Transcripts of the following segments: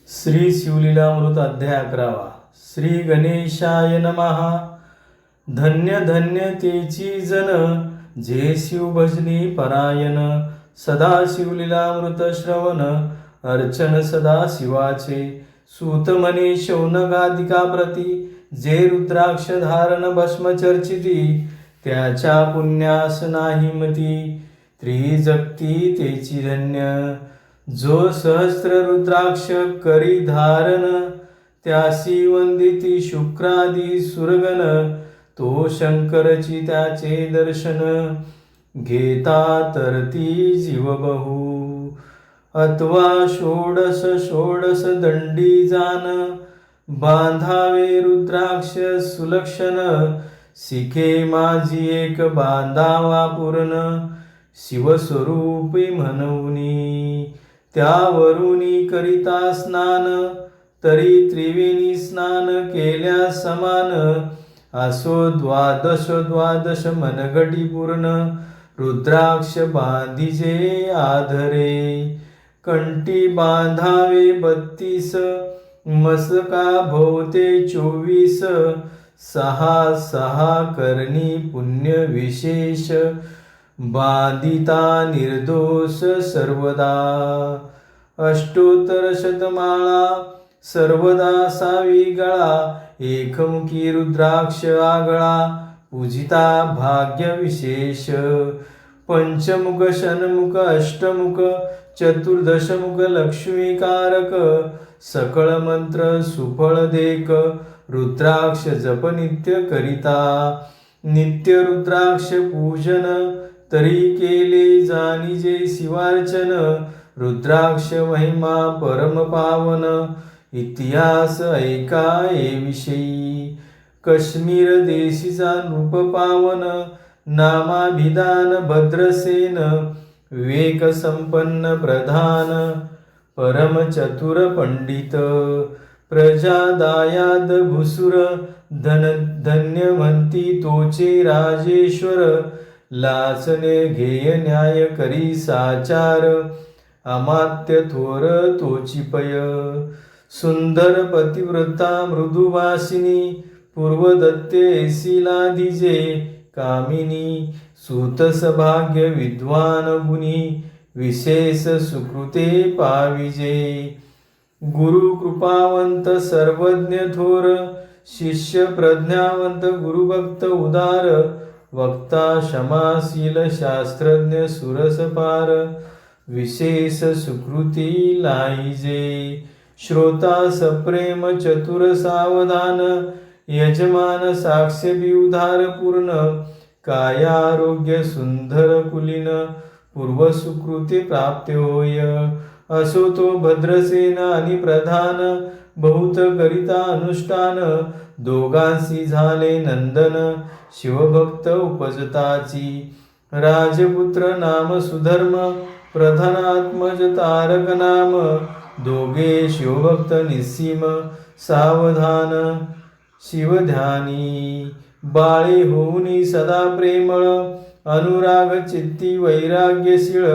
श्री शिवलीलामृत अध्याय 11. श्री गणेशाय नमः. धन्य धन्य तेची जन जे शिव भजनी परायण. सदा शिवलीलामृत श्रवण अर्चन सदा शिवाचे. सूत म्हणे शौनकादिका प्रती जे रुद्राक्ष धारण भस्म चर्चिती. त्याच्या पुण्यास नाही मती त्रिजगती तेची धन्य. जो सहस्र रुद्राक्ष करी धारण त्यासी वंदिती शुक्रादी सुरगण. तो शंकरची त्याचे दर्शन घेता तरती जीव बहु. अथवा षोडश षोडश दंडी जान बांधावे रुद्राक्ष सुलक्षण. शिखे माझी एक बांधावा पूर्ण शिवस्वरूपी म्हणूनी. त्यावरुनी करिता स्नान तरी त्रिवेणी स्नान केल्या समान. असो द्वादश द्वादश मनगटी पूर्ण रुद्राक्ष बांधिजे आधरे. कंठी बांधावे 32 मस्तका भोवते 24. सहा सहा करणी पुण्य विशेष बांधिता निर्दोष सर्वदा. अष्टोत्तर शतमाळा सर्वदा सावी गळा. एकमुखी रुद्राक्ष आगळा पूजिता भाग्य विशेष. पंचमुख षण्मुख अष्टमुख चतुर्दशमुख लक्ष्मीकारक. सकळ मंत्र सुफळ देक रुद्राक्ष जप नित्य करिता. नित्य रुद्राक्ष पूजन तरी केले जाणिजे शिवार्चन. रुद्राक्ष महिमा परम पावन इतिहास ऐका विषयी. काश्मीर देशीचा नृप पावन नामाभिधान भद्रसेन. विवेक संपन्न प्रधान परम चतुर पंडित. प्रजा दायाद भुसुर धन्य म्हणती तोचे राजेश्वर. लाचने घेय न्याय करी साचार अमात्य थोर तोची पय. सुंदर पतिव्रता मृदुवासिनी पूर्वदत्ते शिलाधिजे कामिनी. सूतस भाग्य विद्वान गुणी विशेष सुकृते पाविजे. गुरु कृपावंत सर्वज्ञ थोर शिष्य प्रज्ञावंत गुरुभक्त उदार. वक्ता क्षमाशील शास्त्रज्ञ सुरसपार विशेष सुकृती लाईजे. श्रोता सप्रेम चतुर सावधान यजमान साक्ष्य उदार पूर्ण. कायारोग्य सुंदर कुलीन पूर्व सुकृती प्राप्त होय. असो तो भद्रसेन आणि प्रधान बहुत करिता अनुष्ठान. दोघांशी झाले नंदन शिवभक्त उपजताची. राजपुत्र नाम सुधर्म प्रधानात्मज तारक नाम. दोघे शिवभक्त निस्सीम सावधान शिवध्यानी. बाळे होऊनी सदा प्रेमळ अनुराग चित्ती वैराग्यशीळ.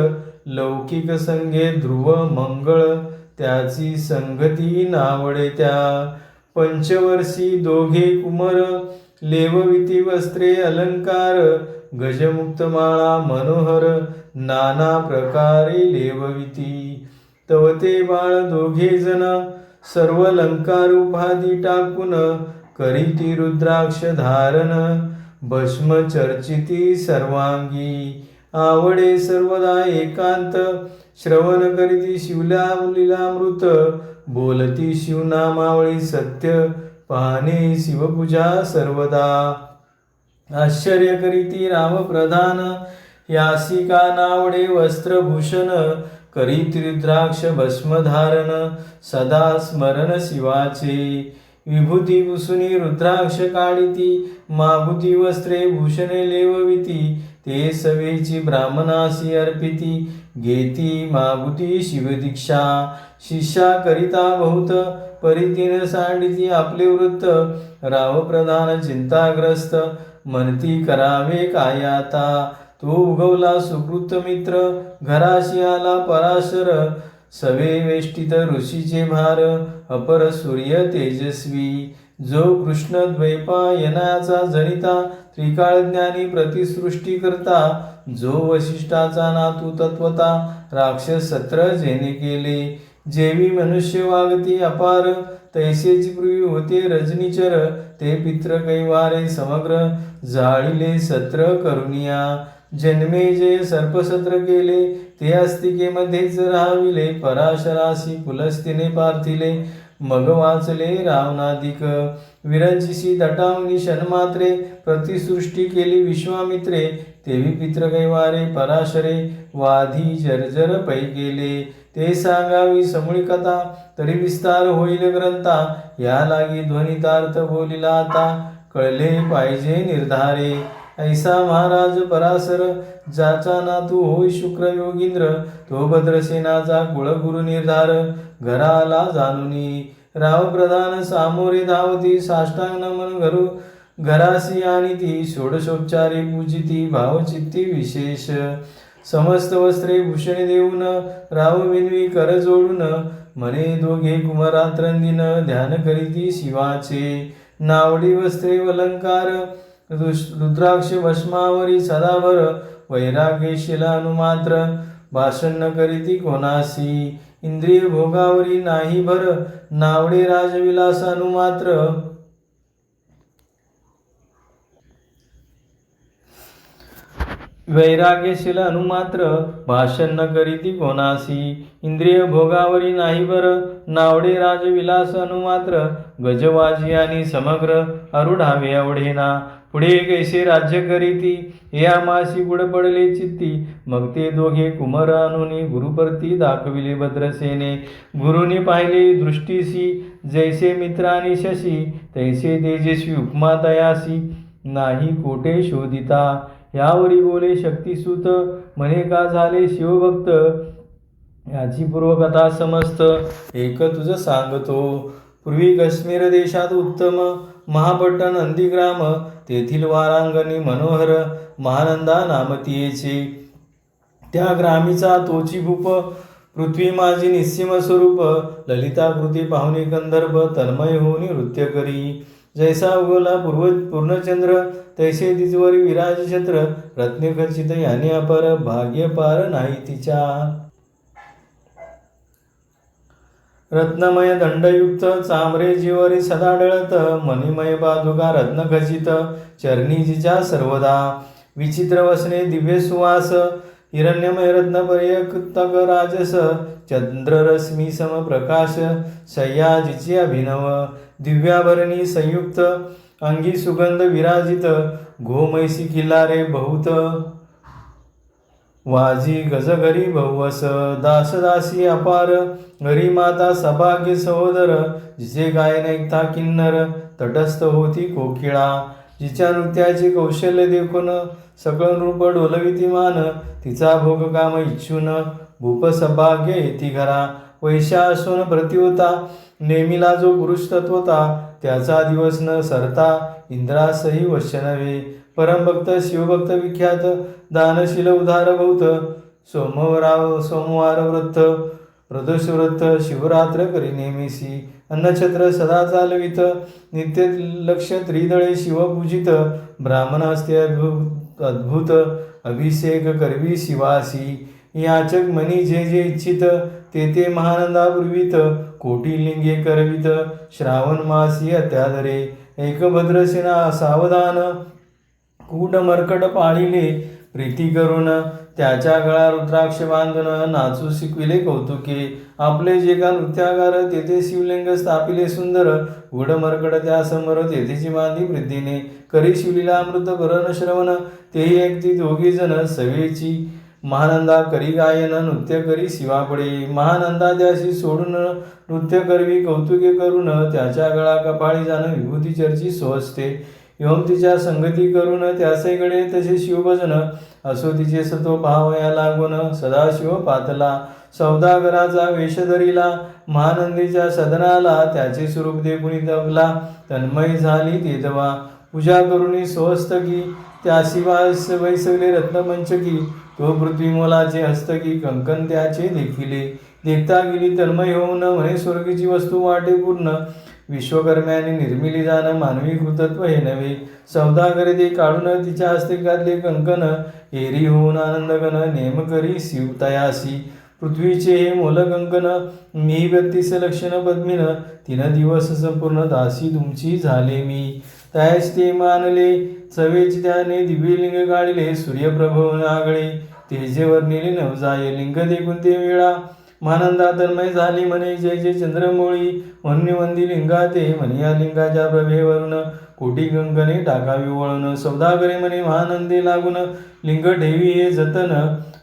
लौकिक संगे ध्रुव मंगळ त्याची संगती नावडे त्या. पंचवर्षी दोघे कुमर लेवविती वस्त्रे अलंकार. गजमुक्त माळा मनोहर नाना प्रकारे लेवविती. तवते बाळ दोघे जण सर्व अलंकार उपाधी टाकून. करीती रुद्राक्ष धारण भस्म चर्चिती सर्वांगी. आवडे सर्वदा एकांत श्रवण करीती शिवलीलामृत. बोलती शिवनामावळी सत्य पाहणे शिवपूजा सर्वदा. आश्चर्य करीती राम प्रधान यासिका नावडे वस्त्रभूषण. करीती रुद्राक्ष भस्म धारण सदा स्मरण शिवाचे. विभूती पुसुनी रुद्राक्ष काढिती मागुती वस्त्रे भूषणे लेवविती. ते सवेची ब्राह्मणासी अर्पिती घेती मागुती शिवदीक्षा. शिष्या करिता बहुत परितीन सांडिती आपले वृत्त. राव प्रधान चिंताग्रस्त म्हणती करावे काय आता. तो उगवला सुकृत मित्र घराशी आला पराशर. सवे वेष्टित ऋषीचे भार अपर सूर्य तेजस्वी जो कृष्ण द्वैपायनाचा जनिता त्रिकाळज्ञानी प्रतिसृष्टी करता जो वशिष्ठाचा नातू तत्वता राक्षस सत्र जेने केले जेवी मनुष्य वागती अपार तैसेची पूर्वी होते रजनीचर ते पित्र कैवारे समग्र जाळिले सत्र करुनिया जन्मे जे सर्पसत्र केले ते अस्तिकेमध्येच राहाविले पराशरासी पुलस्तीने पार्थिले मग वाचले रावणाधिक विरंचिसी दटावनी शन्मात्रे प्रतिसृष्टी केली विश्वामित्रे तेवी पित्र कैवारे पराशरे वाधी जर्जर पै केले ते सांगावी समूळी कथा तरी विस्तार होईल ग्रंथा या लागी ध्वनितार्थ बोलिला आता कळले पाहिजे निर्धारे ऐसा महाराज पराशर ज्याचा नातू होय शुक्र योगींद्र तो भद्रसेनाचा कुळगुरु निर्धार घराला जाणुनी राव प्रधान सामोरे धावती साष्टांग नमन घरू घरासी आणि ती षोडशोपचारी पूजिती भावचित्ती विशेष समस्त वस्त्रे भूषणे देऊन राव विनवी कर जोडून म्हणे दोघे कुमारात्रंदिन ध्यान करीती शिवाचे नावडी वस्त्रे अलंकार रुद्राक्ष भस्मावरी सदाभर वैराग्यशीला अनुमात्र भाषण न करीती कोणासी इंद्रिय भोगावरी नाही भर नावडे राजविलास अनुमात्र वैराग्यशील अनुमात्र भाषण न करीती कोणासी इंद्रिय भोगावरी नाही बर नावडे राजविलास अनुमात्र गजवाजी आणि समग्र अरुढावे आवडेना पुढे कैसे राज्य करीती या मासी गुड पडले चित्ती मग ते दोघे कुमार आणून गुरुप्रती दाखविले भद्रसेने गुरुनी पाहिले दृष्टीसी जैसे मित्र आणि शशी तैसे तेजस्वी उपमा तयासी नाही कोठे शोधिता यावरी बोले शक्तिसूत म्हणे का झाले शिवभक्त याची पूर्वकथा समस्त एक तुझ सांगतो पूर्वी काश्मीर देशात उत्तम महापट्टण नंदीग्राम तेथील वारांगणी मनोहर महानंदा नामतीयेचे त्या ग्रामीचा तोची भूप पृथ्वी माझी निस्सीम स्वरूप ललिताकृती पाहुणे गंधर्व तन्मय होऊन नृत्य करी जैसा उगवला पूर्णचंद्र तैसे तिजवरी विराज छत्र रत्नखचित याने अपर भाग्य पार नाही तिच्या रत्नमय दंडयुक्त चांबरे जीवरी सदा डळत मणिमय पादुका रत्नखचित चरणीजीच्या सर्वदा विचित्र वसने दिव्य सुवास हिरण्यमय रत्नपर्यक्तक राजस चंद्ररश्मी सम प्रकाश सह्याजीची अभिनव दिव्याभरणी संयुक्त अंगी सुगंध विराजित गोमैसी किल्लारे बहुत वाजी गजघरी बहुवस दासदासी अपार घरी माता सभाग्य सहोदर जिचे गायन ऐकता किन्नर तटस्थ होती कोकिळा जिच्या नृत्याचे कौशल्य देखून सकळ नृप डोलविती मान तिचा भोग काम इच्छून भूप सभाग्य येती घरा वैशा असून प्रतिवता नेमीला जो पुरुष तत्वता त्याचा दिवस न सरता इंद्रासही वश्य नव्हे परमभक्त शिवभक्त विख्यात दानशील उदार भूत सोमवार व्रत प्रदोष व्रत शिवरात्र करी नेमिसी अन्नछत्र सदा चालवित नित्य लक्ष त्रिदळे शिवपूजित ब्राह्मणास्ते अद्भुत अभिषेक करवी शिवासी याचक मनी जे जे इच्छित ते ते महानंदा पूर्वित कोटी लिंगे करवित श्रावण मासी अत्यादरे एक भद्रसेना सावधान कूट मर्कट पाळिले प्रीती करून त्याच्या गळा रुद्राक्ष बांधून नाचू शिकविले कौतुके आपले जे का नृत्यागार तेथे शिवलिंग स्थापिले सुंदर उघड मर्कट त्या समोर तेथेची बांधी प्रीतीने करी शिवलीला अमृत भरण श्रवण तेही ऐकती दोघी जण सवेची महानंदा करी गायन नृत्य करी शिवापडे महानंदा त्याशी सोडून नृत्य करवी कौतुके करून त्याच्या गळा कपाळी जाणं विभूती चर्ची सोहसते एवं तिच्या संगती करून त्यासेकडे तसे शिवभजन असो तिचे सतो भावया लागून सदाशिव पातला सौदागराचा वेश धरिला महानंदीच्या सदनाला त्याचे स्वरूप दे कुणी दबला तन्मय झाली तेदवा पूजा करुणी सोहस्तकी त्याशी वैसवले रत्नपंचकी तो पृथ्वी मोलाचे हस्तकी कंकन त्याचे देखिले देखता गेली तन्मय होऊन म्हणे स्वर्गीची वस्तू वाटे पूर्ण विश्वकर्म्याने निर्मिली जाण मानवी कृतत्व हे नव्हे सौदागरे ते काढून तिच्या हस्ते घातले कंकण एरी होऊन आनंदगण नेम करी शिवतयासी पृथ्वीचे हे मोलकंकन मी 32 लक्षण पद्मीन 3 दिवस संपूर्ण दासी तुमची झाले मी त्यास ते मानले चवेची त्याने दिव्यलिंग काढले सूर्यप्रभ नागळे तेजे वर्णिले नवजाय लिंग देखून ते वेळा मानंदा तन्मय झाली म्हणे जय जय चंद्रमोळी म्हणून वंदी लिंगा ते म्हणे या लिंगाच्या प्रभेवरून कोटी कंकणे टाकावी वळून सौदागरे म्हणे महानंदे लागून लिंग ठेवी हे जतन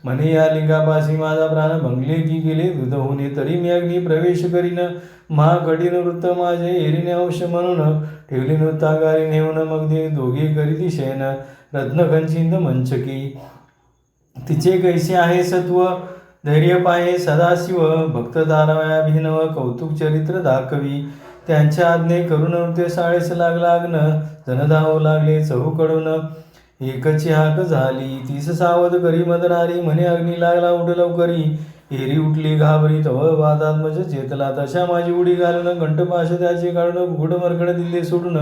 म्हणे या लिंगापाशी माझा प्राण भंगले की गेले दूध होणे तरी मी अग्नी प्रवेश करीन महाकठीण वृत्त माझे एरिने अंश म्हणून ठेवले नृत्तागारी नेऊन मग ते दोघे करीती शयन रत्नखंचिंत मंचकी तिचे कैसे आहे सत्व धैर्य पाहे सदाशिव भक्त ताराव्याभिनव कौतुक चरित्र दाखवी त्यांच्या आज्ञे करून नृत्य शाळेस लागला अग्न जनधाव लागले चहूकडून एकची हाक झाली 30 सावध करी मदनारी म्हणे अग्नी लागला उठ लवकरी एरी उठली घाबरी तव वादात्मज चेतला तशा माझी उडी घालून कंठपाश त्याचे काढून घुड मरकड दिले सोडून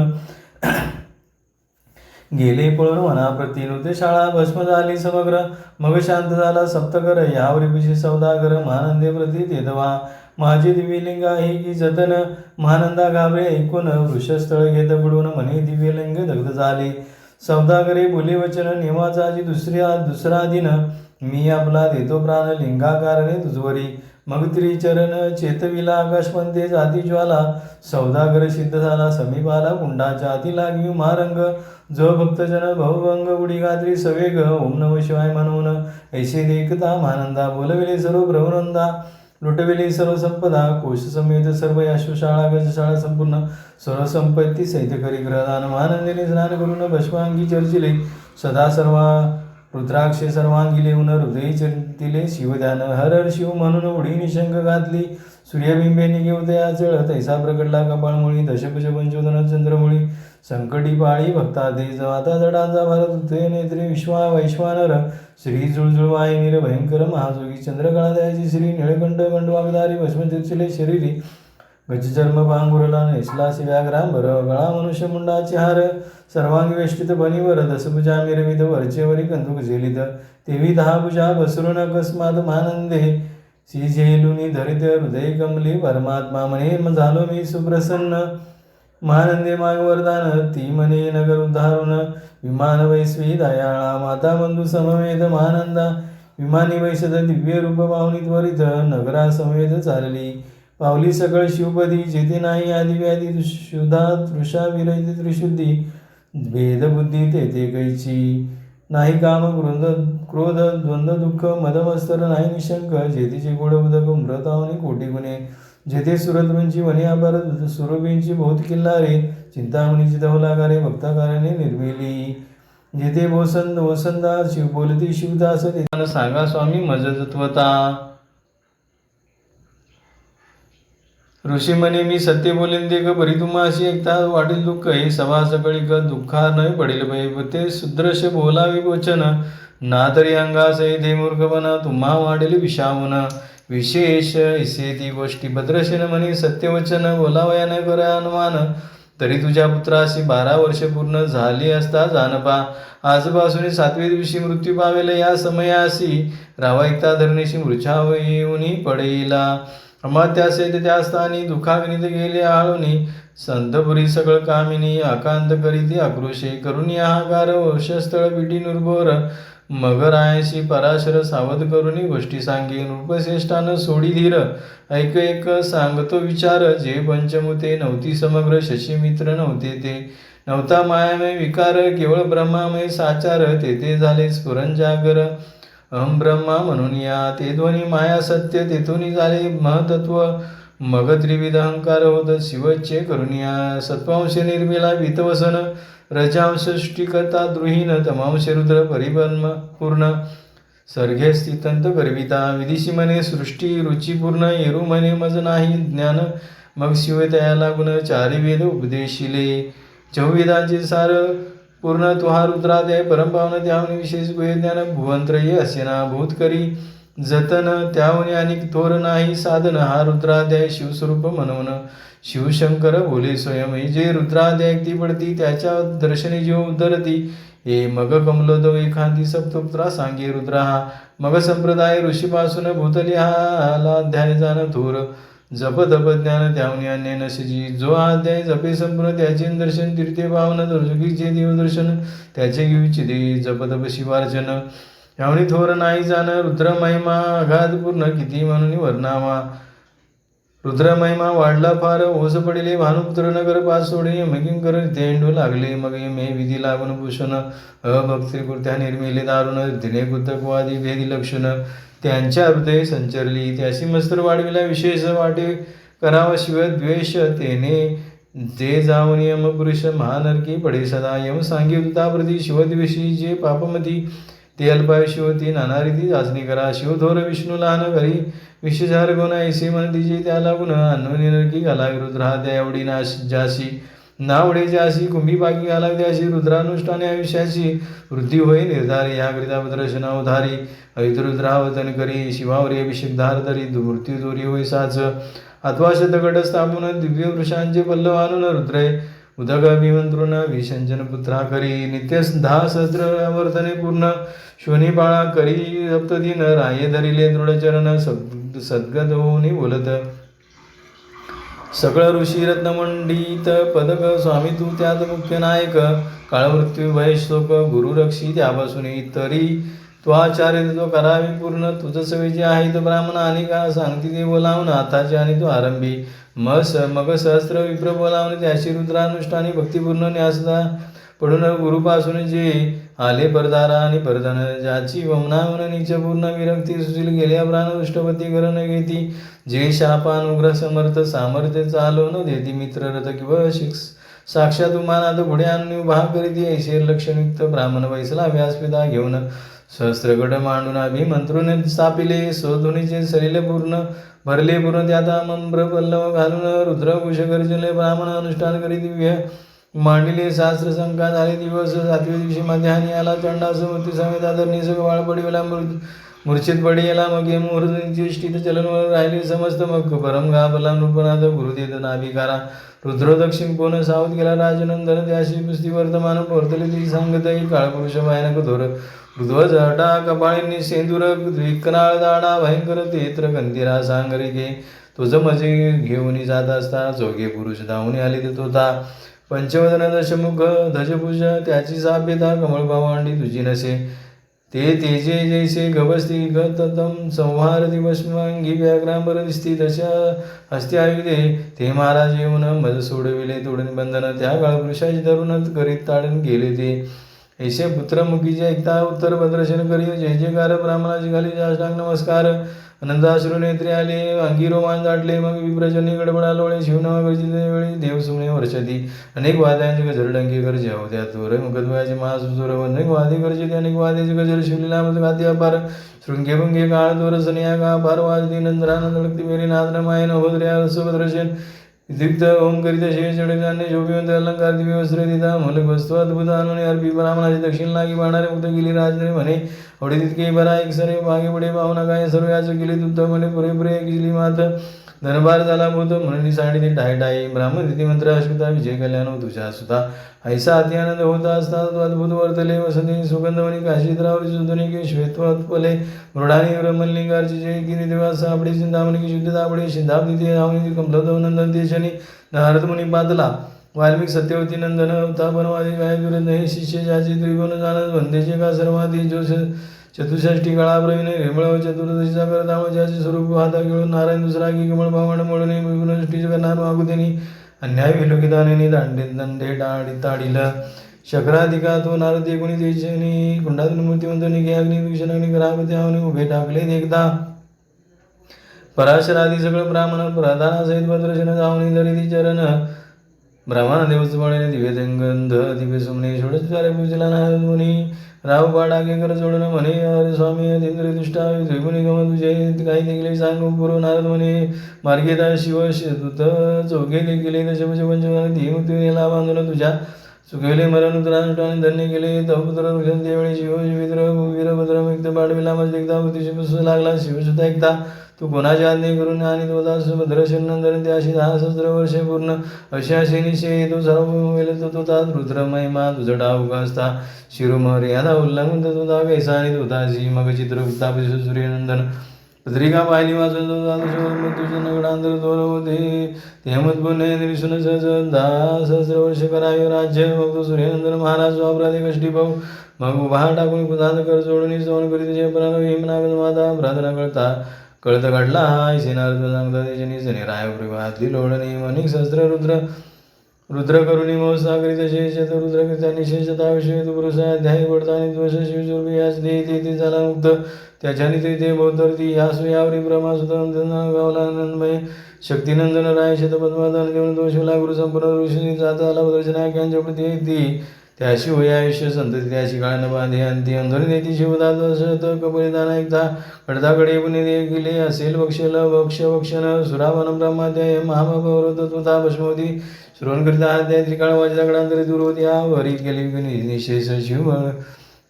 गेले पळून वनाप्रती नृत्यशाळा भस्म झाली समग्र मग शांत झाला सप्तकर यावरी पिशे सौदागर महानंदे प्रती तेदवा माझे दिव्यलिंगा ही की जतन महानंदा घाबरे ऐकून वृषस्थळ घेत बुडवून म्हणे दिव्यलिंग दग्ध झाले सौदागरे बोले वचन नेमाचा दुसरा दिन मी आपला देतो प्राण लिंगाकारणे तुझवरी मग त्रिचरण चेतविला आकाशपंते जाती ज्वाला सौदागर सिद्ध झाला समीप आला कुंडाच्या अति लागवी महारंग जो भक्तजन भवभंग उडी घातली सवेग ओम नम शिवाय म्हणून ऐसे देखता महानंदा बोलविले सर्व प्रवनंदा लुटविले सर्व संपदा कोश समेत सर्व अश्वशाळा गजशाळा संपूर्ण सर्व संपत्ती सहित करी ग्रहदान महानंदीने स्नान करून भस्मांगी चर्चिले सदा सर्व रुद्राक्षे सर्वांगी लेऊन हृदयी चरितिले शिवध्यान हर हर शिव म्हणून उडी निशंक घातली सूर्यबिंबे निघेवतया चळ तैसा प्रकटला कपाळमुळी दशभुज पंचोदन चंद्रमुळी संकटी पाळी भक्ता तेज माता जडांचा भारत उदय नेत्रे वैश्वानर श्री जुळजुळवाई निर भयंकर महाजोगी चंद्रकळा द्यायची श्री निळकंठ गंडवागदारी भस्म चिरचिले शरीरी गजचर्म पांघुरला नेसला शिव्याग्रांबर गळा मनुष्य मुंडाची हार सर्वांगी वेष्टित बनीवर दसभुजा मिरवित वरचेवरी कंदुक झेलित तेवी 10 भुजा बसरून अकस्मात महानंदे सी झेलुनी धरित हृदय कमली परमात्मा म्हणे झालो मी सुप्रसन्न महानंदे माग वरदान ती म्हणे नगर उद्धारून विमान वैश्वी दयाळा माता बंधू समवेत महानंदा विमानी वैशद दिव्य रूप पाहुनी त्वरित नगरा समवेत चालली पावली सकळ शिवपदी जेथे नाही आदी व्याधी शुद्धा तृषा विरहित त्रिशुद्धी भेदबुद्धी तेथे कैची नाही काम क्रोध द्वंद्व दुःख मदमस्तर नाही निशंक जेथीचे गोड उदक मृतावनी कोटी गुणे जेथे सुरद्रुंची वने अपार सुरभींची बहुत किल्लारे चिंतामणीची धवलागारे भक्ताकाराने निर्मिली जेथे वसंदा शिव बोलती शिवदास ते सांगा स्वामी मज तत्वता ऋषी म्हणे मी सत्य बोलेन ते ग बरी तुम्हाशी एकता वाटेल दुःख हे सभा सकळी ग दुःखा न पडेल भय ते शुद्रश बोलावे वचन ना तरी अंगास ते मूर्खपणा तुम्हा वाढेल विषावून विशेष इसे ती गोष्टी भद्रशेन म्हणे सत्यवचन बोलावया न कर अनुमान तरी तुझ्या पुत्राशी 12 वर्ष पूर्ण झाली असता जानपा आजपासून 7व्या दिवशी मृत्यू पावेल या समयासी रावा एकता धरणीशी मूर्छा येऊनी पडेला अमात्यासे त्या स्थानी दुखाग्नित गेले आळूनी संतपुरी सगळ कामिनी आकांत करीती आक्रोशे करुणी हाहाकार वशस्थळ पिटी नुर्भोर मगरायशी पराशर सावध करुणी गोष्टी सांगे नृपश्रेष्ठान सोडी धीर ऐक एक सांगतो विचार जे पंचमुते नव्हती समग्र शशीमित्र नव्हते ते नव्हता मायामय विकार केवळ ब्रह्मामय साचार तेथे झाले स्फुरंजागर अहम ब्रह्मा म्हणून या ते ध्वनी माया सत्य तेथून झाले महतत्व मग त्रिविध अहंकार होत शिवचे करुणिया सत्वांश निर्मिला वितवसन रजांश सृष्टिकर्ता द्रुहीन तमांश रुद्र परिब्रह्म पूर्ण सर्गे स्थितंत गर्विता विदिशी म्हणे सृष्टी रुचिपूर्ण येरू म्हणे मज नाही ज्ञान मग शिव तया लागून 4 वेद उपदेशिले चौवेदांचे सार पूर्ण तुहा रुद्रादय परमपावन त्याहून विशेष गुहे ज्ञान भुवंत्रय असे ना भूत करी जतन त्यावनी आणि थोर नाही साधन. हा रुद्राध्याय शिवस्वरूप म्हणून शिवशंकर बोले स्वयं. जे रुद्राध्याय ती पडती त्याच्या दर्शनी जीव उद्धरती. हे मग कमलोदव एखादी सप्तपुत्रा सांगे रुद्र हा. मग संप्रदाय ऋषीपासून भूतली हा अध्याय जाण थोर. जप तप ज्ञान त्यावनी अन्य नसजी. जो अध्याय जपे संपूर्ण त्याचे दर्शन तीर्थे पावन. दुर्जुगीचे देवदर्शन त्याचे घेऊची जप तप शिवार्चन. यावनी थोर नाही जाण. रुद्र महिमा अगाध पूर्ण किती म्हणून वर्णावा. रुद्र महिमा वाढला फार. ओझ पडिले भानुपुत्र नगर पास सोडे. यमकिंकर तेंडू लागले मग मे विधी लागून भूषण. अभक्तिकृत्या निर्मिले दारुण. दिने कुतकवादी भेदी लक्षण. त्यांच्या हृदय संचरली त्याशी मस्तर वाढविला विशेष. वाटे करावा शिव द्वेष तेने जे जाऊन यम पुरुष महानरकी पडे सदा. यम सांगे प्रती शिवद्वेषी जे पापमती. ते अल्पायुषी होती नाना रीती चाचणी करा. शिवथोर विष्णू लहान घरी विषचार गुण ऐसे म्हणतीचे त्याला गुण. अन्वनी नरकी घाला रुद्र हा त्या एवढी नाश जाशी. नावडे जाशी कुंभी पाकी घाला त्याशी. रुद्रानुष्ठाने आयुष्याची वृद्धी होय निर्धारी. या करिता प्रदर्शन अवधारी. रुद्रावतन करी शिवावरी अभिषेक धार धरी. मृत्यू दोरी होय साच. अथवा शतगड स्थापून दिव्य वृषांचे पल्लव आणून. रुद्रे उदक अभिमंत्रुन विसंजन पुत्रा करी. नित्य 10 सहस्र आवर्तने पूर्ण. शोनी बाळा करी सप्तदिन. राये धरिले दृढचरण सद्गत होऊनी बोलत. सकळ ऋषी रत्नमंडित पदक. स्वामी तू त्यात मुख्य नायक. काळ मृत्यू भय शोक गुरु रक्षी त्यापासून. तरी तो आचार्य तो करावी पूर्ण. तुझं सवेचे आहेत ब्राह्मण आणि का सांगती ते बोलावून. आताचे आणि तो आरंभी मग सहस्त्र विप्र बोलावून. त्याशी रुद्रानुष्ठानी भक्तिपूर्ण न्यासदा पडून. गुरुपासून जे आले परदारा आणि परधन. ज्याची वमनावन नीचपूर्ण विरक्ती सुशील गेल्या प्राण दृष्टपती करण घेती. जे शापानुग्रह समर्थ सामर्थ्य चालवून देती. मित्र रथ किंवा साक्षात उमानात पुढे आणून उभा करीती. ऐशेर लक्षणयुक्त ब्राह्मण वैसला व्यासपिता घेऊन. सहस्त्रगड मांडून अभिमंत्रून स्थापिले. स्वध्वनीचे सलिल पूर्ण भरले पूर्ण. त्यात मंब्र पल्लव घालून. रुद्रघोष गर्जले ब्राह्मण अनुष्ठान करी दिव्य मांडले. शास्त्र शंका झाले दिवस. 7व्या दिवशी मध्यान्ही आला चंडास मूर्ती समेत आदरणी सगवाळ पडिवला. मूर्छित पडिला मग मुहूर्तनिष्ठित चलनवर राहिले समस्त. मग परम गाभला नृपनाथ गुरुदेत नाभिकारा. रुद्र दक्षिण कोण सावध केला राजनंदन. त्याशी पुस्ती वर्तमान वर्तले ती सांगत. काळपुरुष भयानक थोर. ऋध्वज हटा कपाळींनी सेंदूर. विकराळ दाडा भयंकर तेत्र कंदिरा सांगरी घे. तुझं मजे घेऊन जात असता. चौघे पुरुष धावून आले ते तोता. पंचवदन दशमुख धजभुज त्याची सापेता. कमळ भावांडी तुझी नसे. ते तेजे जैसे गवस्ती गतम संहार दिवसमांगी व्याघ्रांबर दिसती. तशा हस्ती आयुधे ते महाराज येऊन मज सोडविले तोडून बंधन. त्या काळपुरुषाची धरून करीत ताडून गेले ते. ऐसे पुत्रमुखीचे ऐकता उत्तर प्रदर्शन करी. जय जयकार ब्राह्मणाची घाली साष्टांग नमस्कार. आनंदाश्रू नेत्रे आले अंगी रोमान दाटले. मग विप्रजनी गडबडा लोळे. शिवनामा गर्जिते वेळी देव सुमणे वर्षती. अनेक वाद्यांचे गजर डंके गरजे होत्या थोर. मुखद्वयाचे महासुसुर. अनेक वादे गरजेते. अनेक वाद्याचे गजर शिवलीला मत गाती अपार. शृंगे भुंगे काळ दोर सनिया का फार वाजती. नंदरानंद भक्ती मेरी नाद मायन होद्र्या सुभद्रशन. दीप्त ओम करीत शेष जडजान्य शोभिवंत अलंकार दिव्य वस्त्र दिता. मलक वस्तू अद्भुत आणून अर्पी ब्राह्मणाची दक्षिण लागी बाणारे मुक्त गेली. राजने म्हणे आवडी तितके बरा एक सरे मागे पुढे पाहुणा काय सर्व याच गेले. तुत्त म्हणे पुरेपुरे गेली मात. धनभार झाला भूत म्हणून साडी ती टाय टाई. ब्राह्मण तिथे मंत्र अश्विता विजय कल्याण तुझ्या सुता. ऐसा अति आनंद होता असता तो अद्भुत वर्तले. वसंती सुगंधवणी काशीद्रावरी सुधुनी की श्वेत्वत्पले. मृडानी ब्रह्मलिंगारची जय की निवास सापडे. चिंतामणी की शुद्ध दाबडे. शिंदाब तिथे धावणी कमलदव नंदन ते शनी. नारद मुनी पातला. वाल्मिक सत्यवती नंदन अवता बनवादी काय विरुद्ध. हे शिष्य ज्याचे त्रिगुण जाणत वंदेचे का सर्वाधी. जो चतुष्षष्टी काळा प्रवीण निर्मळ चतुर्दशीचा करतामळ. ज्याचे स्वरूप हाता घेऊन नारायण दुसरा की कमळ भावंड मोडून विपुनष्टीचे करणार मागुतेनी. अन्याय विलोकिताने दंडे ताडील. शक्राधिका तो नारद एकोणी देशनी. कुंडातून मूर्तिवंत निघे अग्नी दूषण अग्नी करावते आवनी उभे टाकले एकदा. पराशरादी सगळं ब्राह्मण प्रधानासहित भद्रशन जावणी धरिती चरण. ब्राह्मण देवच बळेने दिव्य गंध दिव्य सुमने. षोडशोपचारे पूजला नारद मुनी. राव बाडागे कर जोडून म्हणे अरे स्वामी इंद्र दुष्टा त्रिगुणी गम तुझे काही देखील सांग पूर्व. नारद म्हणे मार्गेता शिव दूत चौघे देखील दशपंच पंचवती. मृत्यू नेला बांधून तुझ्या सुखविले मरण उत्तरानुष्ठाने धन्य केले तवपुत्र त्यावेळी शिव विद्र वीरभद्र मुक्त पाडविला मज एकदा पुसू लागला शिवसुद्धा एकदा तू कोणाच्या आज्ञे करून आणि तो दास भद्रशनंदन त्याशी 10 सहस्र वर्षे पूर्ण अशा निश्चय तो सर्व तो तात रुद्र महिमा तुझा डाव असता शिरोमर्यादा उल्लंघन तुझा कैसा आणि तुझाची मग चित्र सूर्यनंदन पत्रिका पाहिली वाचून तुझ्या नगडांतर दोर होते तेमत पुण्य निरीक्षण सहज 10 सहस्र वर्ष करावे राज्य मग तो सूर्यनंदन महाराज वापराधे कष्टी पाहू मग उभा टाकून कुधात कर जोडणी सवन करीत जय हिमनागत माता प्रार्थना कळत काढला सेनार्थ सांगता त्याचे निजने रायवृहातली लोळणी अनेक सहस्र रुद्र करुणी महोत्साह करीत शेष रुद्र निशेषता विषय तू पुरुषा अध्याय पडतानी द्वेष शिवस्वरूपी याच ते झाला मुक्त त्याच्याने ते बौद्ध ती यासु यावरी ब्रह्मासुतन गावला आनंदमय शक्तिनंदन राय शतपद्मादान देऊन तो शिवला गुरु संपूर्ण ऋषी जाता आला भद्रचनायकांच्या प्रती ती त्याशी होय आयुष्य संतती त्याशी काळानं बांधे अंती अंधरी देती शिवदात शत कपरिधान एकदा कडताकडे पुणे दे गेले असेल भक्षण सुरावन ब्रह्माध्याय महाभारत तुता भस्मवती श्रवण करिता अध्याय त्रिकाळ वाजला कडांतरी दूर होती आवरी केली निशेष शिव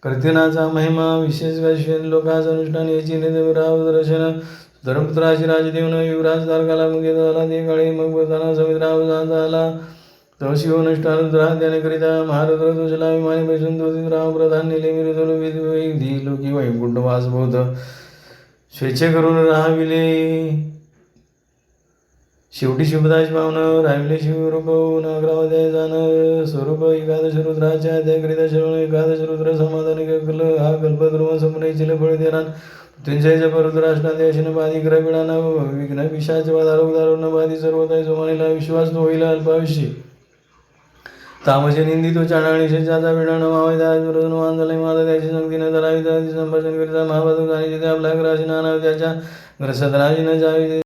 कर्तनाचा महिमा विशेष वैश्वन लोकांचं अनुष्ठान याची राव दर्शन धर्मपुत्राची राजदेवन युवराज तारकाला मुगे झाला ते काळी मग बोलताना समित्राव झाला तो शिवनुष्ठान रुद्रा त्याने करिता महारुद्र तुझला विमाने बैसून तो राम प्रधान नेले विधी लोकी वैकुंठ वास बोध स्वेच्छे करून राहाविले शेवटी शिवदास पावन राहिले शिवरूप नागरावध्याय जाण स्वरूप एकादश रुद्राच्या त्याकरिता श्रवण एकादश रुद्र समाधान कल हा कल्पद्रुम संपन्नचिल फळ देणार मृत्युंजय जप रुद्राष्टाध्याशन बाधी ग्रह विघ्न पिशाच दारोदारोन बाधी सर्वताय सोमानीला विश्वास तो होईल अल्पायुषी तामसे निंदितो चाणाळी शेजाचा विडाण मावैदाज वांजले माता त्याची संगतीने धरावी त्याची संभाषण करिता महाभारत आणि जिथे आपल्या ग्राशी नाना त्याच्या ग्रसदराजीनं जावी